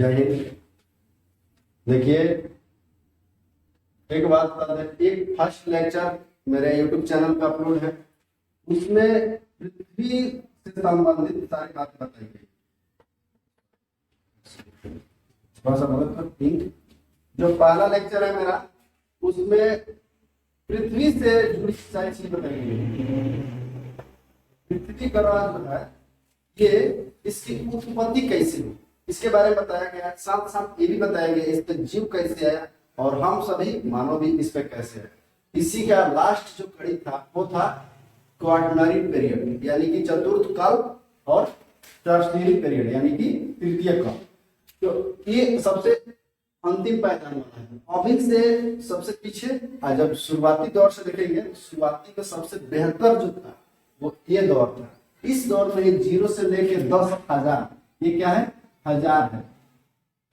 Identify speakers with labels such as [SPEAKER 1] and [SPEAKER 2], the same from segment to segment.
[SPEAKER 1] जय हिंद। देखिए, एक बात बता दें, एक फर्स्ट लेक्चर मेरे यूट्यूब चैनल पे अपलोड है, उसमें पृथ्वी से संबंधित सारी बातें बताई गई। थोड़ा सा मदद कर पिंक। जो पहला लेक्चर है मेरा, उसमें पृथ्वी से जुड़ी सारी चीज बताई गई। पृथ्वी ग्रह जो है, ये इसकी उत्पत्ति कैसे हुई, इसके बारे में बताया गया। साथ साथ ये भी बताया गया इस पे जीव कैसे आया और हम सभी मानव भी इस पे कैसे आए। इसी का लास्ट जो कड़ी था वो था क्वार्टनरी पीरियड, यानी कि चतुर्थ काल, और टर्शियरी पीरियड यानी कि तृतीय काल। तो ये सबसे अंतिम पैदान वाला है। अभी से सबसे पीछे जब शुरुआती दौर से देखेंगे, शुरुआती का सबसे बेहतर जो था वो ये दौर था। इस दौर में 0 से लेके 10,000, ये क्या है, हजार है,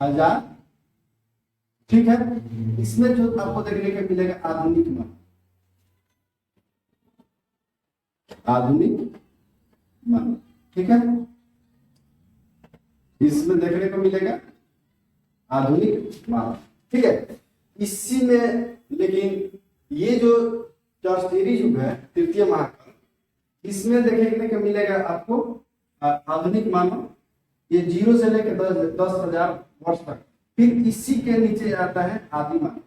[SPEAKER 1] हजार, ठीक है। इसमें जो आपको देखने को मिलेगा आधुनिक मानव, आधुनिक मानव, ठीक है। इसमें देखने को मिलेगा आधुनिक मानव, ठीक है। इसी में लेकिन ये जो टर्शियरी युग है, तृतीय महाकाल, इसमें देखने को मिलेगा आपको आधुनिक मानव, ये 0 से लेकर 10,000 वर्ष तक। फिर इसी के नीचे आता है आदि मानव,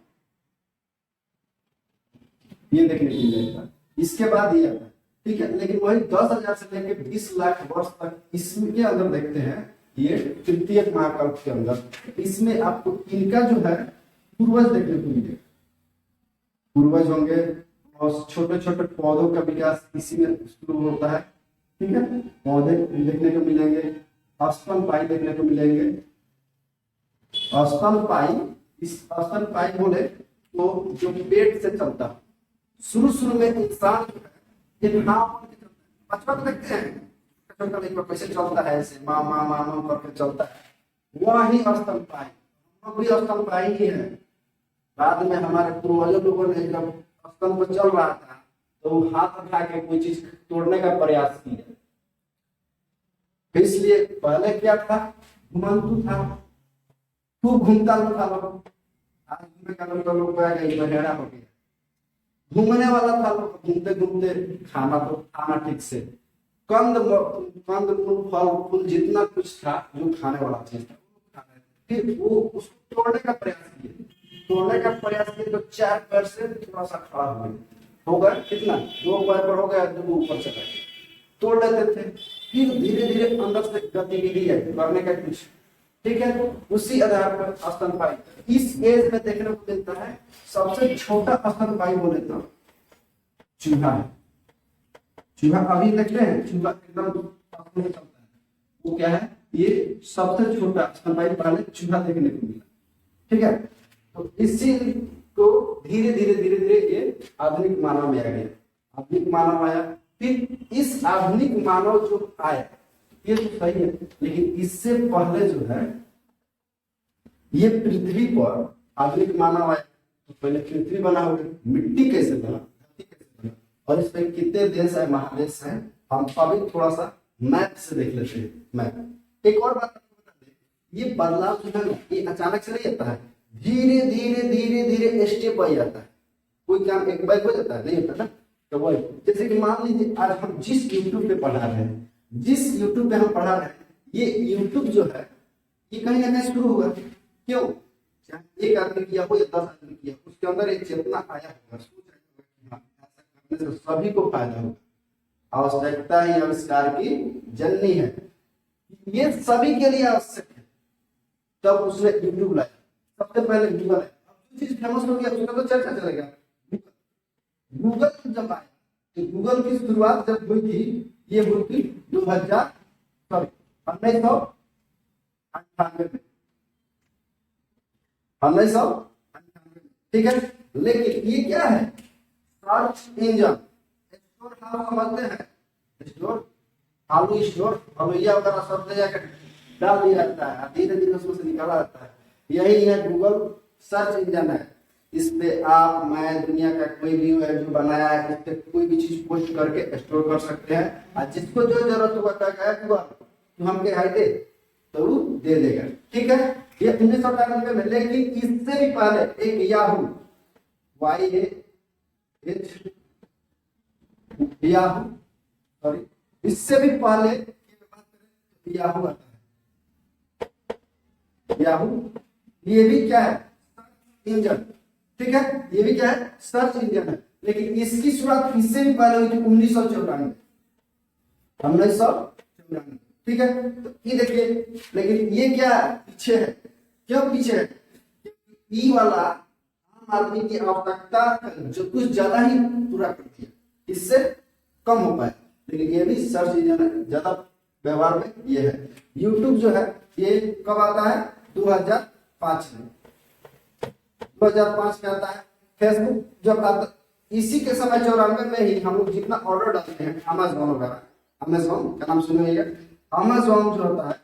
[SPEAKER 1] ये देखने को मिलेगा। इसके बाद ये आता है, ठीक है। लेकिन वही 10,000 से लेकर 20 लाख वर्ष तक इसके अंदर देखते हैं, ये तृतीय महाकाल के अंदर। इसमें आपको इनका जो है पूर्वज देखने को मिलेगा, पूर्वज होंगे, और छोटे छोटे पौधों का विकास इसी में शुरू होता है, ठीक है। पौधे देखने को मिलेंगे, स्तनपायी देखने को मिलेंगे। स्तनपायी, इस स्तनपायी बोले तो जो पेट से चलता है। शुरू में इंसान बचपन देखते हैं कैसे चलता है, ऐसे माँ माँ माँ माँ करके चलता है, वही स्तनपायी, हम भी स्तनपायी ही है। बाद में हमारे पूर्वजों लोगों ने जब स्तन पर चल रहा था तो हाथ उठा के कोई चीज तोड़ने का प्रयास किया, इसलिए पहले क्या था, घुमंतु था, खूब घूमता था लोग। आज घूमने का लोग बहेड़ा हो गया, घूमने वाला था लोग, घूमते घूमते खाना तो खाना ठीक से, कंद मूल फल फूल जितना कुछ था जो खाने वाला चीज था, फिर वो उसको तोड़ने का प्रयास किया। तोड़ने का प्रयास किया तो 4 पैर से थोड़ा सा खड़ा हो गया, कितना, 2 पैर पर हो गया, 2 ऊपर चला गया, तोड़ लेते थे। फिर धीरे धीरे अंदर से गतिविधि है करने का कुछ, ठीक है। उसी आधार पर स्तनपायी इस एज में देखने को मिलता है। सबसे छोटा स्तनपायी बोले तो चूहा है। चूहा अभी देखते हैं, चूहा एकदम चलता है, वो क्या है, ये सबसे छोटा स्तनपायी पहले चूहा देखने को मिला, ठीक है। तो इसी को धीरे धीरे ये आधुनिक मानव में आ गया, आधुनिक मानव आया। फिर इस आधुनिक मानव जो आया ये तो सही है, लेकिन इससे पहले जो है ये पृथ्वी पर आधुनिक मानव आया तो पहले पृथ्वी बना हुआ, मिट्टी कैसे बना, धरती कैसे बना, और इस पर कितने देश है, महादेश है, हम अभी थोड़ा सा मैप से देख लेते हैं। मैप, एक और बात आपको बता दें, ये बदलाव जो है ना, ये अचानक से नहीं आता है, धीरे धीरे स्टेप बाय आता है। कोई काम एक बार हो जाता है, नहीं होता ना। तो वही, जैसे कि मान लीजिए आज हम जिस यूट्यूब पे पढ़ा रहे हैं, जिस यूट्यूब पे हम पढ़ा रहे हैं, ये यूट्यूब जो है ये कहीं ना कहीं शुरू हुआ। क्यों, चाहे एक आदमी किया हो या 10 आदमी किया, उसके अंदर एक चेतना आया होगा, सोच आया होगा कि हाँ ऐसा करने से सभी को फायदा होगा। आवश्यकता ही आविष्कार की जननी है, ये सभी के लिए आवश्यक है, तब उसने यूट्यूब लाया। सबसे पहले गूगल है, अब जो चीज फेमस हो गया उसका तो चर्चा चलेगा। गूगल जब आया तो गूगल की शुरुआत जब हुई थी, ये हुई थी 1998 में, ठीक है। लेकिन ये क्या है, सर्च इंजन, स्टोर हाउस समझते हैं, स्टोर आलू स्टोर हलुइया वगैरह सब ले जाकर डाल दिया जाता है, धीरे धीरे उसमें से निकाला जाता है। यही है गूगल सर्च इंजन है। इस पे आप, मैं, दुनिया का कोई भी है जो बनाया है, इस पे कोई भी चीज पोस्ट करके स्टोर कर सकते हैं, और जिसको जो जरूरत होगा क्या गूगल तो हम के हाई दे तो वो दे देगा, ठीक है। ये 1998 में, लेकिन इससे भी पहले एक याहू, YAH, याहू, सॉरी, इससे भी पहले याहू आता है। याहू ये भी क्या है, सर्च इंजन, ठीक है, ये भी क्या है, सर्च इंजन है, लेकिन इसकी शुरुआत इससे भी पहले हुई थी 1994, 1994, ठीक है। तो ये देखिए, लेकिन ये क्या है, पीछे है। क्यों पीछे है? ई वाला आम आदमी की आवश्यकता जो कुछ ज्यादा ही पूरा करती है, इससे कम हो पाए, लेकिन ये भी सर्च इंजन है, ज्यादा व्यवहार में ये है। यूट्यूब जो है ये कब आता है, 2005 में, 2005 में आता है। फेसबुक जब आता, इसी के समय 94 में ही हम लोग जितना ऑर्डर डालते हैं अमेज़न वगैरह, अमेज़न का नाम सुने, अमेज़न जो होता है,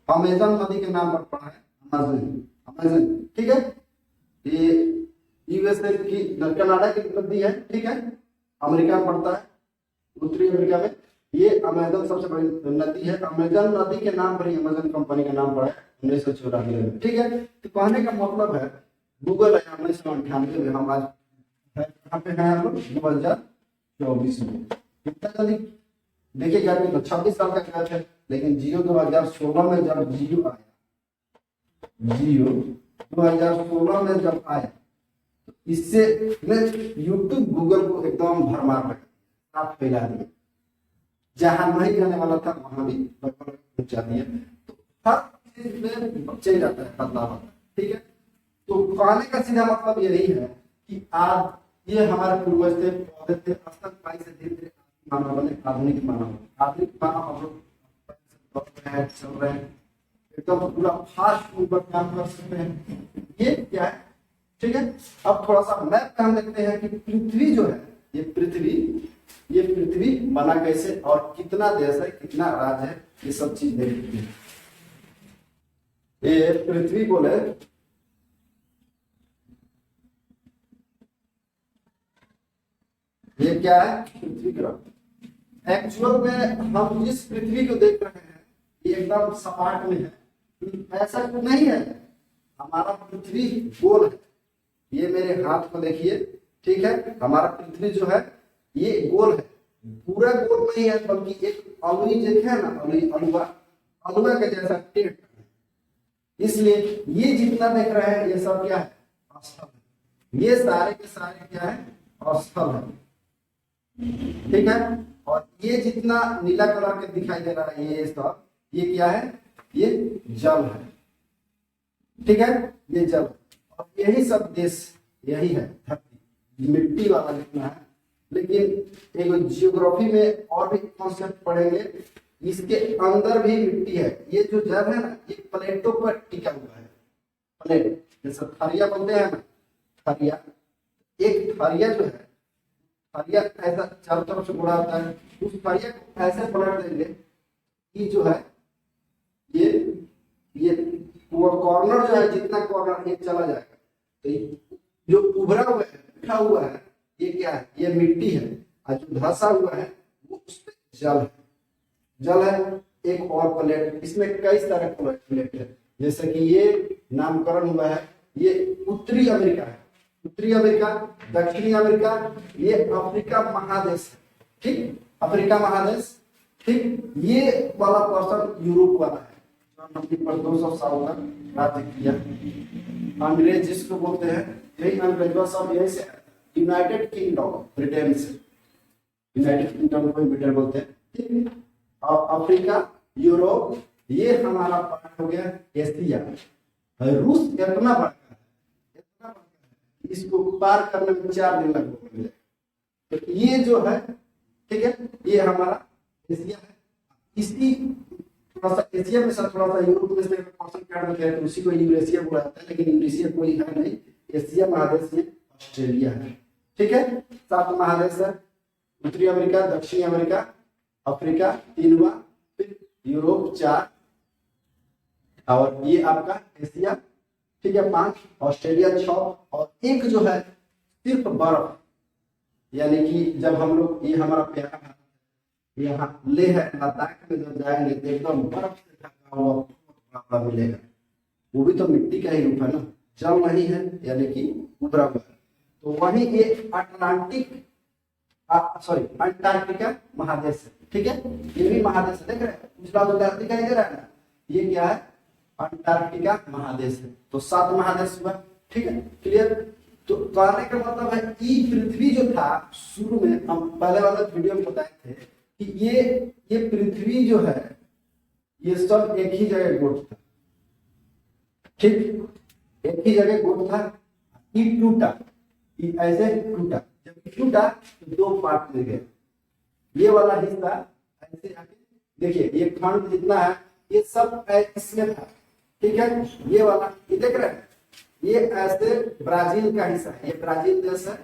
[SPEAKER 1] अमेज़न नदी के नाम पर पड़ा है, अमेज़न, अमेज़न, ठीक है। ये यूएसए की, कनाडा की नदी है, ठीक है, अमेरिका में पड़ता है, उत्तरी अमेरिका में। ये अमेज़न सबसे बड़ी नदी है, अमेज़न नदी के नाम पर ही अमेज़न कंपनी का नाम पड़ा है 1994 में, ठीक है। तो कहने का मतलब है गूगल है 1998 में, हम आज कहाँ पे हैं हम लोग, 2024 में। कितना जल्दी देखिएगा, 26 साल का गैप है, लेकिन जियो 2016 में जब जियो आया, जियो 2016 में जब आया, तो इससे यूट्यूब गूगल को एकदम भरमार लगा, साथ फैला दिया, जहां नहीं रहने वाला था वहां भी पहुंचा दिया। तो हर चीज में चेंज जाता है, बदलाव आता है, ठीक है। तो कहने का सीधा मतलब यही है कि आज ये हमारे पूर्वज थे, पौधे थे, स्तनपायी से धीरे धीरे मानव बने, आधुनिक मानव, आधुनिक मानव हम लोग चल रहे हैं, एकदम पूरा फास्ट फूड पर काम कर सकते हैं, ये क्या है, ठीक है। अब थोड़ा सा मैप पे हम देखते हैं कि पृथ्वी जो है, ये पृथ्वी बना कैसे और कितना देश है, कितना राज्य है, ये सब चीज देखते हैं। ये पृथ्वी बोले, ये क्या है, पृथ्वी ग्रह। एक्चुअल में हम जिस पृथ्वी को देख रहे हैं ये एकदम सपाट में है, ऐसा नहीं है, हमारा पृथ्वी गोल है। ये मेरे हाथ को देखिए, ठीक है, हमारा पृथ्वी जो है ये गोल है, पूरा गोल नहीं है, बल्कि एक अलुई जो है ना, अलुआ के जैसा टेढ़ है। इसलिए ये जितना देख रहे हैं ये सब क्या है, स्थल है, ये सारे के सारे क्या है, स्थल है, ठीक है। और ये जितना नीला कलर के दिखाई दे रहा है ये सब, ये क्या है, ये जल है, ठीक है, ये जल। और यही सब देश, यही है धरती, मिट्टी वाला जितना है। लेकिन एक जियोग्राफी में और भी कॉन्सेप्ट पढ़ेंगे, इसके अंदर भी मिट्टी है। ये जो जल है ना, ये प्लेटों पर टिका हुआ है, प्लेट, जैसे थरिया बोलते हैं ना, थरिया, एक थरिया जो है, थरिया ऐसा चारों तरफ से मुड़ा होता है, उस थरिया को ऐसे पलट देंगे, ये जो है, ये वो कॉर्नर जो है, जितना कॉर्नर ये चला जाएगा, तो जो उभरा हुआ है, उठा हुआ है, ये क्या है, ये मिट्टी है, और जो धंसा हुआ है वो उस पे जल है, जल है। एक और प्लेट, इसमें कई सारे प्लेट है, जैसे कि ये नामकरण हुआ है, ये उत्तरी अमेरिका है, उत्तरी अमेरिका, दक्षिणी अमेरिका, ये अफ्रीका महादेश है, ठीक, अफ्रीका महादेश, ठीक। ये वाला पर्सन यूरोप वाला है, जो पर 200 साल तक राज्य किया। अंग्रेज जिसको बोलते हैं, यही अंग्रेजों सब यही से, यूनाइटेड किंगडम, ब्रिटेन से, यूनाइटेड किंगडम को ब्रिटेन बोलते हैं, ठीक। और अफ्रीका, यूरोप, ये हमारा पार्ट हो गया एशिया। रूस इतना बड़ा है, इतना बड़ा है, इसको पार करने में 4 दिन लगभग। तो ये जो है, ठीक है, ये हमारा एशिया है। इसकी थोड़ा सा एशिया में से, थोड़ा सा यूरोप में से पर्सन काट देते हैं, तो उसी को यूरेशिया बोला जाता है, लेकिन यूरेशिया कोई है नहीं, एशिया महादेश ये ऑस्ट्रेलिया है, ठीक है। 7 महादेश है, उत्तरी अमेरिका, दक्षिणी अमेरिका, अफ्रीका 3 हुआ, फिर यूरोप 4, और ये आपका एशिया, ठीक है, 5, ऑस्ट्रेलिया 6, और एक जो है सिर्फ बर्फ, यानी कि जब हम लोग, ये हमारा प्यारा यहाँ लेह है, लद्दाख में जब जाएंगे तो एकदम बर्फ से ढका हुआ आपका मिलेगा। वो भी तो मिट्टी का ही रूप है ना, जल नहीं है यानी कि उभरा हुआ है। तो वही ये अटलांटिक सॉरी अंटार्कटिका महादेश है, ठीक है, ये भी महादेश है, देख रहे हैं दूसरा अंटार्कटिका इधर है ना, ये क्या है अंटार्कटिका महादेश है। तो 7 महादेश हुआ, ठीक है, क्लियर। तो कहने का मतलब है कि पृथ्वी जो था शुरू में हम पहले वाले वीडियो में बताए थे कि ये पृथ्वी जो है ये सब एक ही जगह गोट था, ठीक, एक ही जगह गोट था, ये टूटा, ये ऐसे टूटा, जब टूटा तो 2 पार्ट में गए, ये वाला हिस्सा ऐसे आके देखिए ये खंड जितना है ये सब इसमें था, ठीक है, ये वाला ये देख रहे हैं ये ऐसे ब्राजील का हिस्सा है, ये ब्राजील देश है,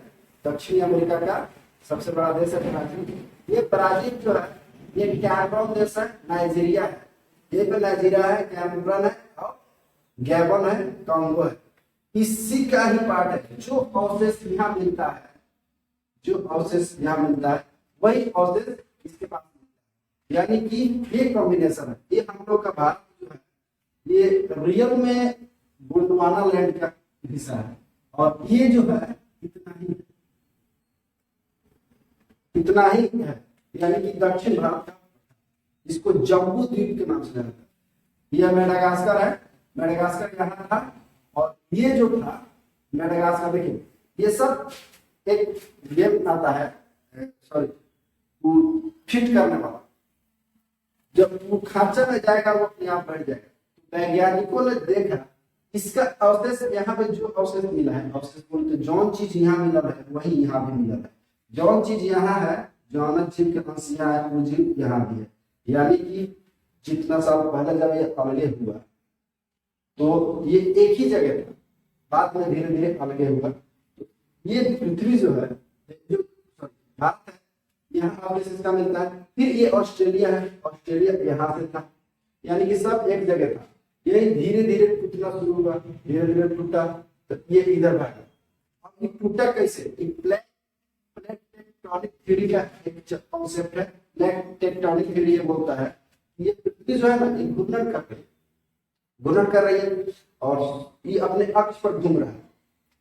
[SPEAKER 1] दक्षिण अमेरिका का सबसे बड़ा देश है ब्राजील। ये ब्राजील जो है ये कैमरून देश है, नाइजीरिया है, ये पे नाइजीरिया है, कैमरून है और गैबन है, कांगो है, इसी का ही पार्ट है। जो अवशेष यहाँ मिलता है, जो अवशेष यहाँ मिलता है वही अवशेष इसके पास मिलता है, यानी कि ये कॉम्बिनेशन है। ये हम लोग का भारत जो है ये रियल में गोंडवाना लैंड का हिस्सा है, और ये जो है इतना ही है, यानी कि दक्षिण भारत का, इसको जम्बू द्वीप के नाम से जानते हैं। यह मेडागास्कर है, मेडागास्कर यहाँ था, और ये जो था मेडागास्कर, देखिए ये सब एक गेम आता है, सॉरी फिट करने वाला, जब वो खांचा में जाएगा वो अपने आप बढ़ जाएगा। वैज्ञानिकों ने देखा इसका अवशेष यहाँ पे जो अवशेष मिला है, अवशेष बोलते जौन चीज यहाँ मिला है वही यहाँ भी मिला है, जौन चीज यहाँ है जौन जीव के अंश यहाँ है वो जीव यहाँ भी है, यानी कि जितना साल पहले जब ये अलगे हुआ तो ये एक ही जगह था, बाद में धीरे धीरे अलगे हुआ। तो ये पृथ्वी जो है जो भारत है यहाँ अवशेष इसका मिलता है। फिर ये ऑस्ट्रेलिया है, ऑस्ट्रेलिया यहाँ से था, यानी कि सब एक जगह था, यही धीरे धीरे टूटना शुरू हुआ, धीरे धीरे टूटा, तो ये इधर भागा। अब ये टूटा कैसे, प्लेट टेक्टोनिक थ्योरी का एक कॉन्सेप्ट है, प्लेट टेक्टोनिक थ्योरी ये बोलता है ये पृथ्वी जो है ना ये घूर्णन कर रही है और ये अपने अक्ष पर घूम रहा है।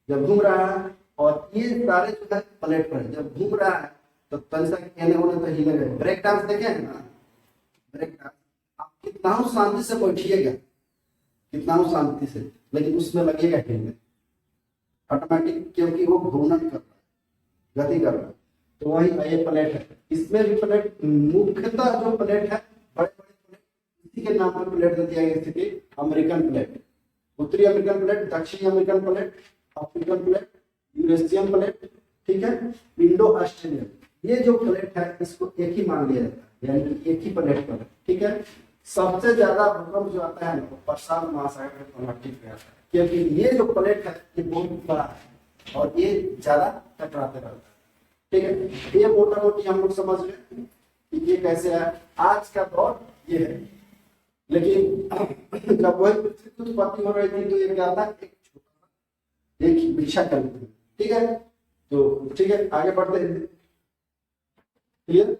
[SPEAKER 1] जब घूम रहा है और ये सारे जो है प्लेट पर है, जब घूम रहा है तो तनिसा कहने होने तो हिले गए। ब्रेक डांस देखे हैं ना, ब्रेक डांस आप कितना शांति से बैठिएगा, कितना शांति से, लेकिन उसमें लगेगा हिलने ऑटोमेटिक, क्योंकि वो घूर्णन कर रहा है, गति कर रहा है। तो वही ये प्लेट है, इसमें भी प्लेट मुख्यतः जो प्लेट है बड़े बड़े प्लेट, इसी के नाम पर प्लेट दे दिया गया, जैसे कि अमेरिकन प्लेट, उत्तरी अमेरिकन प्लेट, दक्षिणी American plate, African plate, Eurasian plate, ठीक है, इंडो ऑस्ट्रेलियन। ये जो प्लेट है इसको एक ही मान लिया जाता है, यानी कि एक ही प्लेट पर, ठीक है। सबसे ज्यादा भूकंप जो आता है ना वो प्रशांत महासागर के अटलांटिक में आता है, क्योंकि ये जो प्लेट है ये बहुत बड़ा है और ये ज्यादा टकराते रहता है, ठीक है। ये मोटा मोटी हम लोग समझ गए कि ये कैसे है, आज का दौर ये है। लेकिन जब वही पृथ्वी की उत्पत्ति हो रही थी तो ये क्या था, एक छोटा एक बिछा कर, ठीक है। तो ठीक है आगे बढ़ते हैं, क्लियर।